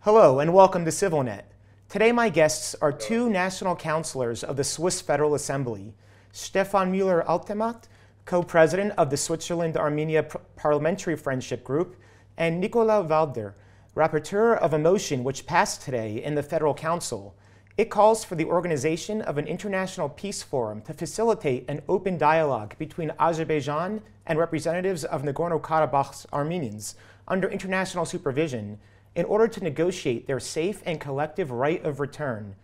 Hello and welcome to CivilNet. Today my guests are two national councillors of the Swiss Federal Assembly, Stefan Müller-Altermatt, co-president of the Switzerland-Armenia Parliamentary Friendship Group, and Nicolas Walder, rapporteur of a motion which passed today in the Federal Council. It calls for the organization of an international peace forum to facilitate an open dialogue between Azerbaijan and representatives of Nagorno-Karabakh's Armenians under international supervision in order to negotiate their safe and collective right of return.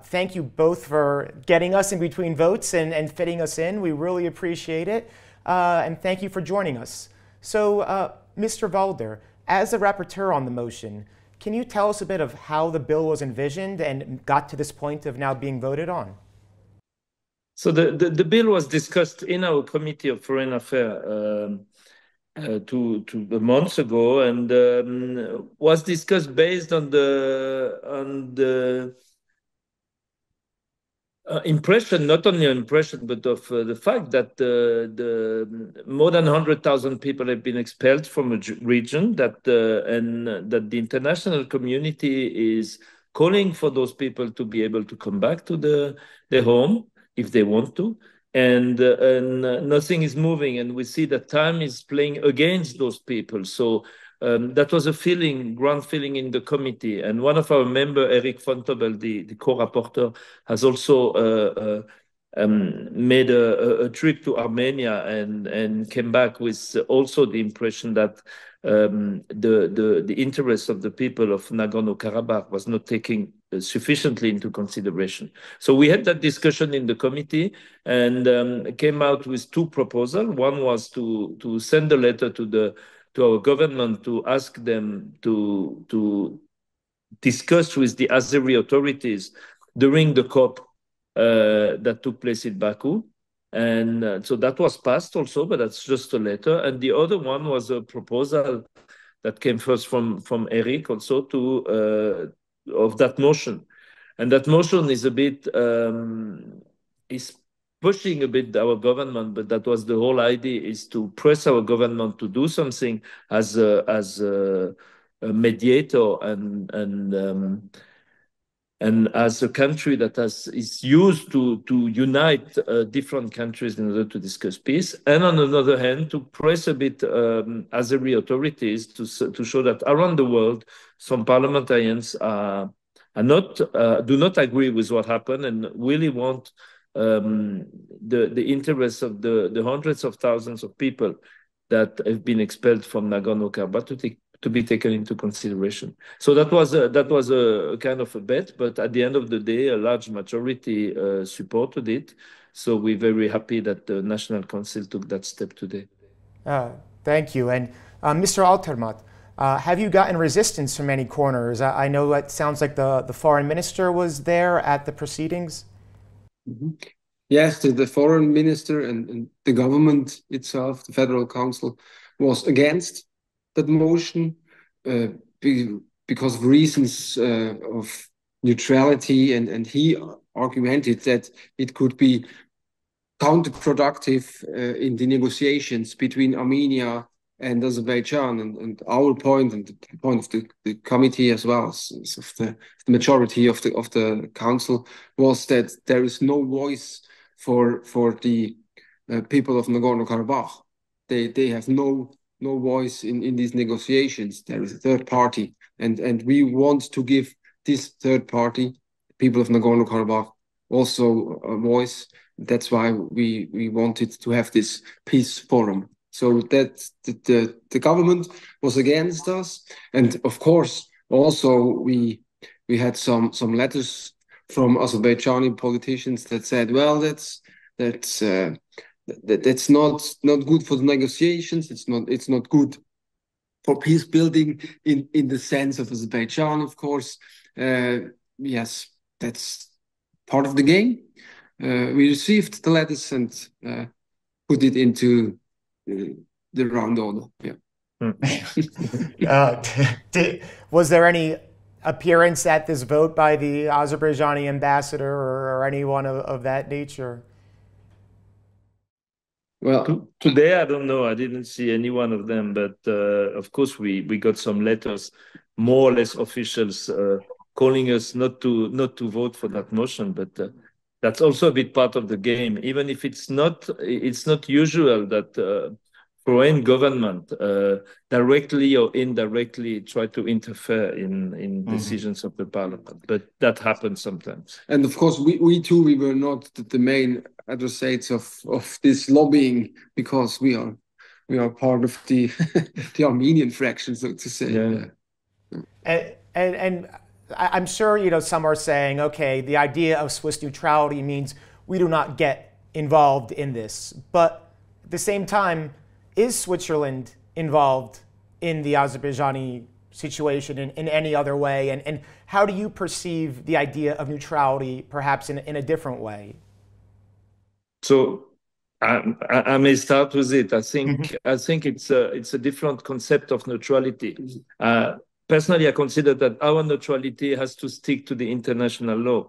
Thank you both for getting us in between votes and fitting us in. We really appreciate it. And thank you for joining us. So, Mr. Walder, as the rapporteur on the motion, can you tell us a bit of how the bill was envisioned and got to this point of now being voted on? So the bill was discussed in our Committee of Foreign Affairs two months ago, and was discussed based on the impression, not only impression, but of the fact that the more than 100,000 people have been expelled from a region, and that the international community is calling for those people to be able to come back to their home if they want to. And nothing is moving, and we see that time is playing against those people. So that was a ground feeling in the committee. And one of our members, Eric Fontobel, the co-rapporteur, has also made a trip to Armenia and came back with also the impression that the interests of the people of Nagorno-Karabakh was not taking sufficiently into consideration. So we had that discussion in the committee and came out with two proposals. One was to send a letter to our government to ask them to discuss with the Azeri authorities during the COP that took place in Baku. And so that was passed also, but that's just a letter. And the other one was a proposal that came first from Eric also of that motion. And that motion is a bit, is pushing a bit our government, but that was the whole idea, is to press our government to do something as a mediator and as a country that is used to unite different countries in order to discuss peace, and on the other hand, to press a bit Azeri authorities to show that around the world, some parliamentarians do not agree with what happened and really want the interests of the hundreds of thousands of people that have been expelled from Nagorno-Karabakh to be taken into consideration. So that was a kind of a bet, but at the end of the day, a large majority supported it. So we're very happy that the National Council took that step today. Thank you. And Mr. Altermatt, have you gotten resistance from any corners? I know it sounds like the foreign minister was there at the proceedings. Mm-hmm. Yes, the foreign minister and the government itself, the Federal Council, was against that motion because of reasons of neutrality, and he argued that it could be counterproductive in the negotiations between Armenia and Azerbaijan, and our point and the point of the committee as well as of the majority of the council was that there is no voice for the people of Nagorno-Karabakh. They have no voice in these negotiations. There is a third party, and we want to give this third party, people of Nagorno-Karabakh, also a voice. That's why we wanted to have this peace forum. So that the government was against us, and of course also we had some letters from Azerbaijani politicians that said, well, that's not good for the negotiations. It's not good for peace building in the sense of Azerbaijan, of course. Yes, that's part of the game. We received the letters and put it into the round order. Yeah. Was there any appearance at this vote by the Azerbaijani ambassador or anyone of that nature? Well, today I don't know. I didn't see any one of them, but of course we got some letters more or less officials calling us not to vote for that motion, but that's also a bit part of the game. Even if it's not usual that foreign government directly or indirectly try to interfere in decisions of the parliament, but that happens sometimes. And of course, we too, we were not the main adversaries of this lobbying, because we are part of the the Armenian fraction, so to say. Yeah. And I'm sure some are saying, okay, the idea of Swiss neutrality means we do not get involved in this, but at the same time, is Switzerland involved in the Azerbaijani situation in any other way? And how do you perceive the idea of neutrality perhaps in a different way? So I may start with it. I think it's a different concept of neutrality. Personally, I consider that our neutrality has to stick to the international law.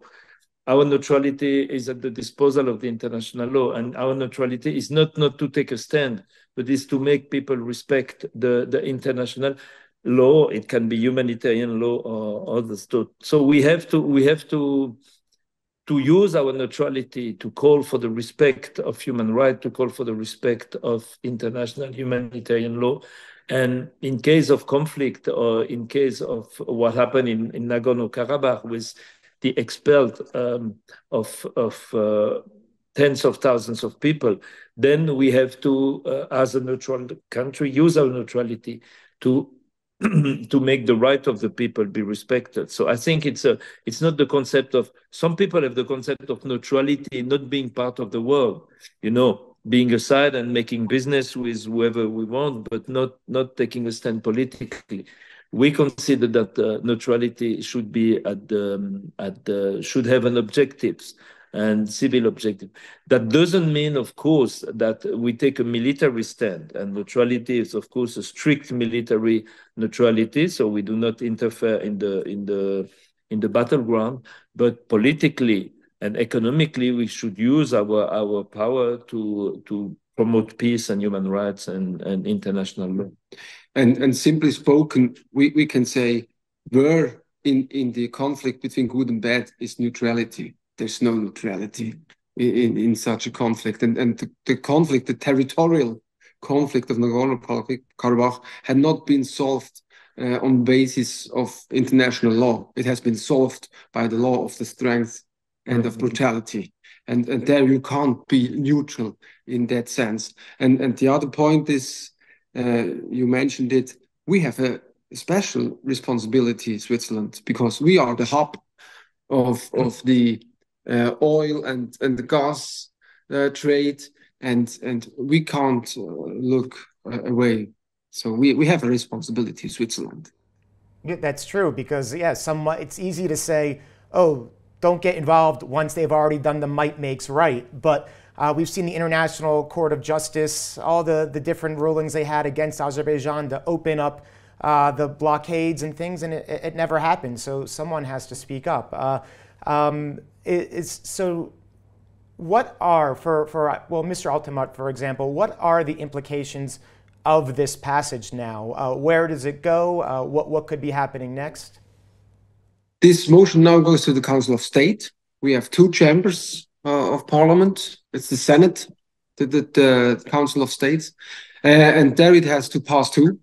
Our neutrality is at the disposal of the international law, and our neutrality is not to take a stand, but is to make people respect the international law. It can be humanitarian law or others. So we have to use our neutrality to call for the respect of human rights, to call for the respect of international humanitarian law. And in case of conflict, or in case of what happened in Nagorno-Karabakh with the expelled of tens of thousands of people, then we have to, as a neutral country, use our neutrality to make the right of the people be respected. So I think it's not the concept of, some people have the concept of neutrality not being part of the world, being aside and making business with whoever we want, but not taking a stand politically. We consider that neutrality should be should have an objectives and civil objective. That doesn't mean, of course, that we take a military stand. And neutrality is, of course, a strict military neutrality, so we do not interfere in the battleground. But politically and economically, we should use our power to promote peace and human rights and international law. And simply spoken, we can say where in the conflict between good and bad is neutrality. There's no neutrality in such a conflict. And the conflict, the territorial conflict of Nagorno-Karabakh had not been solved on basis of international law. It has been solved by the law of the strength and of brutality. And there you can't be neutral in that sense. And the other point is, you mentioned it, we have a special responsibility, Switzerland, because we are the hub of the oil and the gas trade, and we can't look away. So we have a responsibility, Switzerland. Yeah, that's true, because it's easy to say, oh, don't get involved once they've already done the might makes right. But we've seen the International Court of Justice, all the different rulings they had against Azerbaijan to open up the blockades and things, and it never happened. So someone has to speak up. So what are, Mr. Altermatt, for example, what are the implications of this passage now? Where does it go? What could be happening next? This motion now goes to the Council of State. We have two chambers of Parliament. It's the Senate, the Council of States, and there it has to pass through.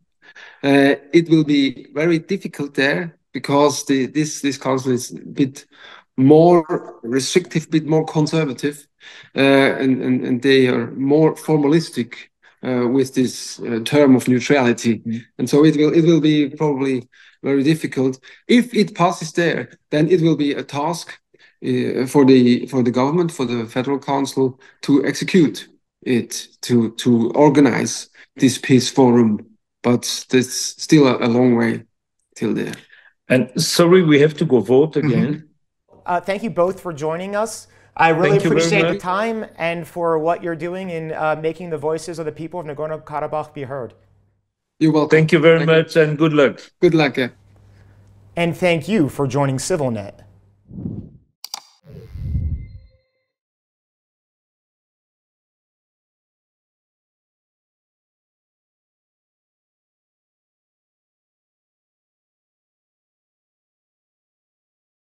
It will be very difficult there because this council is a bit more restrictive, a bit more conservative, and they are more formalistic with this term of neutrality, and so it will be probably very difficult. If it passes there, then it will be a task for the government, for the Federal Council, to execute it, to organize this peace forum. But there's still a long way till there. And sorry, we have to go vote again. Thank you both for joining us. I really appreciate the time and for what you're doing in making the voices of the people of Nagorno-Karabakh be heard. You're welcome. Thank you very much, and good luck. Good luck. Yeah. And thank you for joining CivilNet.